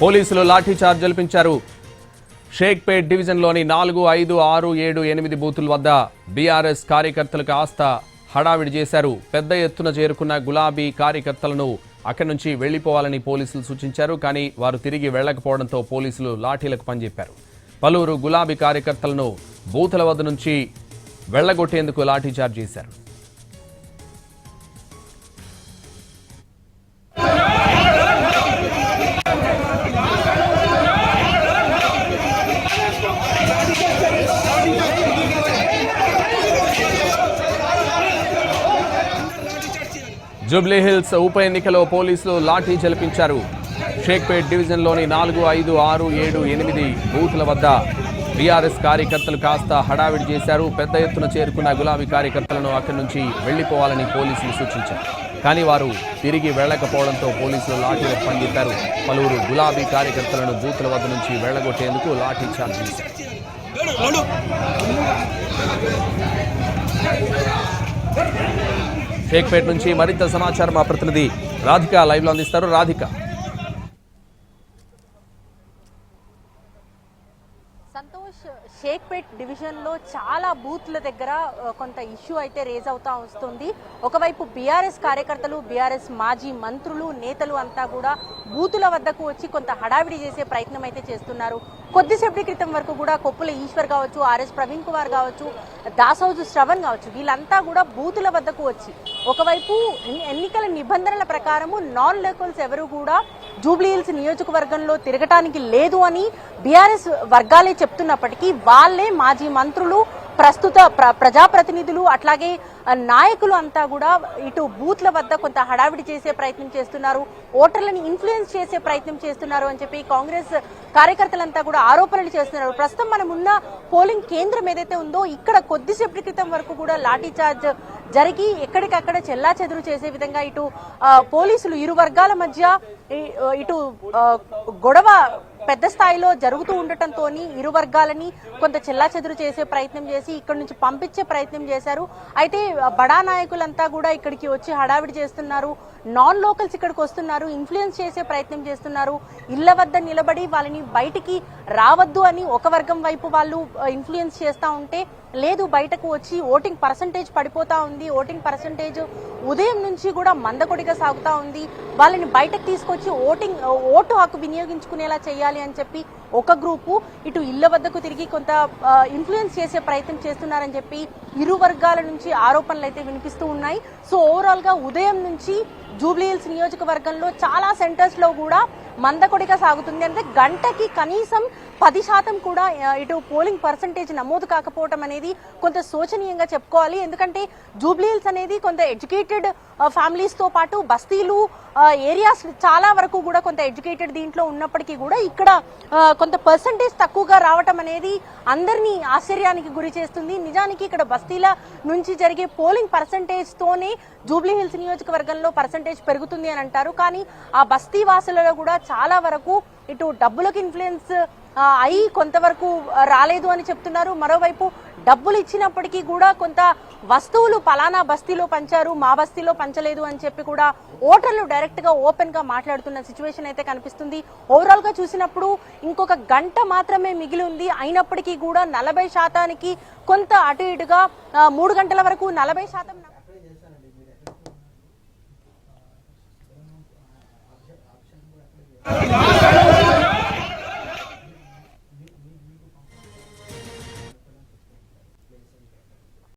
పోలీసులు లాఠీచార్జ్ జరిపించారు. షేక్పేట్ డివిజన్లోని 4, 5, 6, 7, 8 బూతుల వద్ద బీఆర్ఎస్ కార్యకర్తలకు ఆస్త హడావిడి చేశారు. పెద్ద ఎత్తున చేరుకున్న గులాబీ కార్యకర్తలను అక్కడి నుంచి వెళ్లిపోవాలని పోలీసులు సూచించారు. కానీ వారు తిరిగి వెళ్లకపోవడంతో పోలీసులు లాఠీలకు పనిచెప్పారు. పలువురు గులాబీ కార్యకర్తలను బూతుల వద్ద నుంచి వెళ్లగొట్టేందుకు లాఠీచార్జ్ చేశారు. జూబ్లీహిల్స్ ఉప ఎన్నికలో పోలీసులు లాఠీ జలిపించారు. షేక్పేట్ డివిజన్లోని 4, 5, 6, 7, 8 బూతుల వద్ద బీఆర్ఎస్ కార్యకర్తలు కాస్త హడావిడి చేశారు. పెద్ద ఎత్తున చేరుకున్న గులాబీ కార్యకర్తలను అక్కడి నుంచి వెళ్లిపోవాలని పోలీసులు సూచించారు. కానీ వారు తిరిగి వెళ్లకపోవడంతో పోలీసులు లాఠీలకు పనిచెప్పారు. పలువురు గులాబీ కార్యకర్తలను బూతుల వద్ద నుంచి వెళ్లగొట్టేందుకు లాఠీ చార్జ్ చేశారు. షేక్పేట్ నుంచి మరింత సమాచారం మా ప్రతినిధి రాధిక లైవ్ లో అందిస్తారు. రాధిక, సంతోష్, షేక్పేట్ డివిజన్ లో చాలా బూత్ల దగ్గర కొంత ఇష్యూ అయితే రేజ్ అవుతా వస్తుంది. ఒకవైపు బీఆర్ఎస్ కార్యకర్తలు, బీఆర్ఎస్ మాజీ మంత్రులు, నేతలు అంతా కూడా బూతుల వద్దకు వచ్చి కొంత హడావిడి చేసే ప్రయత్నం అయితే చేస్తున్నారు. కొద్దిసేపటి క్రితం వరకు కూడా కొప్పుల ఈశ్వర్ కావచ్చు, ఆర్ఎస్ ప్రవీణ్ కుమార్ కావచ్చు, దాసౌజు శ్రవణ్ కావచ్చు, వీళ్ళంతా కూడా బూతుల వద్దకు వచ్చి ఒకవైపు ఎన్నికల నిబంధనల ప్రకారము నాన్ లోకల్స్ ఎవరు కూడా జూబ్లీహిల్స్ నియోజకవర్గంలో తిరగటానికి లేదు అని బీఆర్ఎస్ వర్గాలే చెప్తున్నప్పటికీ వాళ్ళే మాజీ మంత్రులు, ప్రస్తుత ప్రజాప్రతినిధులు, అట్లాగే నాయకులు అంతా కూడా ఇటు బూత్ల వద్ద కొంత హడావిడి చేసే ప్రయత్నం చేస్తున్నారు, ఓటర్లను ఇన్ఫ్లుయెన్స్ చేసే ప్రయత్నం చేస్తున్నారు అని చెప్పి కాంగ్రెస్ కార్యకర్తలంతా కూడా ఆరోపణలు చేస్తున్నారు. ప్రస్తుతం మనం ఉన్న పోలింగ్ కేంద్రం ఏదైతే ఉందో ఇక్కడ కొద్దిసేపటి క్రితం వరకు కూడా లాఠీ చార్జ్ జరిగి ఎక్కడికక్కడ చెల్లా చెదురు చేసే విధంగా ఇటు పోలీసులు ఇరు వర్గాల మధ్య ఇటు గొడవ పెద్ద స్థాయిలో జరుగుతూ ఉండటంతో ఇరు వర్గాలని కొంత చెల్లా చెదురు చేసే ప్రయత్నం చేసి ఇక్కడ నుంచి పంపించే ప్రయత్నం చేశారు. అయితే బడా నాయకులంతా కూడా ఇక్కడికి వచ్చి హడావిడి చేస్తున్నారు, నాన్ లోకల్స్ ఇక్కడికి వస్తున్నారు, ఇన్ఫ్లుయెన్స్ చేసే ప్రయత్నం చేస్తున్నారు. ఇళ్ల వద్ద నిలబడి వాళ్ళని బయటికి రావద్దు అని ఒక వర్గం వైపు వాళ్ళు ఇన్ఫ్లుయెన్స్ చేస్తూ ఉంటే, లేదు బయటకు వచ్చి ఓటింగ్ పర్సంటేజ్ పడిపోతా ఉంది, ఓటింగ్ పర్సంటేజ్ ఉదయం నుంచి కూడా మందకొడిగా సాగుతా ఉంది, వాళ్ళని బయటకు తీసుకొచ్చి ఓటు హక్కు వినియోగించుకునేలా చేయాలి అని చెప్పి ఒక గ్రూపు ఇటు ఇళ్ల వద్దకు తిరిగి కొంత ఇన్ఫ్లుయెన్స్ చేసే ప్రయత్నం చేస్తున్నారని చెప్పి ఇరు వర్గాల నుంచి ఆరోపణలు అయితే వినిపిస్తూ ఉన్నాయి. సో ఓవరాల్ గా ఉదయం నుంచి జూబ్లీహిల్స్ నియోజకవర్గంలో చాలా సెంటర్స్ లో కూడా మందకొడిగా సాగుతుంది. అంటే గంటకి కనీసం 10% కూడా ఇటు పోలింగ్ పర్సంటేజ్ నమోదు కాకపోవడం అనేది కొంత శోచనీయంగా చెప్పుకోవాలి. ఎందుకంటే జూబ్లీహిల్స్ అనేది కొంత ఎడ్యుకేటెడ్ ఫ్యామిలీస్ తో పాటు బస్తీలు ఏరియాస్ చాలా వరకు కూడా కొంత ఎడ్యుకేటెడ్ దీంట్లో ఉన్నప్పటికీ కూడా ఇక్కడ కొంత పర్సంటేజ్ తక్కువగా రావటం అనేది అందరినీ ఆశ్చర్యానికి గురి చేస్తుంది. నిజానికి ఇక్కడ బస్తీల నుంచి జరిగే పోలింగ్ పర్సంటేజ్ తోనే జూబ్లీహిల్స్ నియోజకవర్గంలో పర్సంటేజ్ పెరుగుతుంది అని అంటారు. కానీ ఆ బస్తీ వాసులలో కూడా చాలా వరకు ఇటు డబ్బులకు ఇన్ఫ్లుయెన్స్ అయి కొంతవరకు రాలేదు అని చెప్తున్నారు. మరోవైపు డబ్బులు ఇచ్చినప్పటికీ కూడా కొంత వస్తువులు పలానా బస్తీలో పంచారు, మా బస్తీలో పంచలేదు అని చెప్పి కూడా ఓటర్లు డైరెక్ట్ గా ఓపెన్ గా మాట్లాడుతున్న సిచ్యువేషన్ అయితే కనిపిస్తుంది. ఓవరాల్ గా చూసినప్పుడు ఇంకొక గంట మాత్రమే మిగిలి ఉంది. అయినప్పటికీ కూడా 40% కొంత అటు ఇటుగా 3 గంటల వరకు 40% Yeah.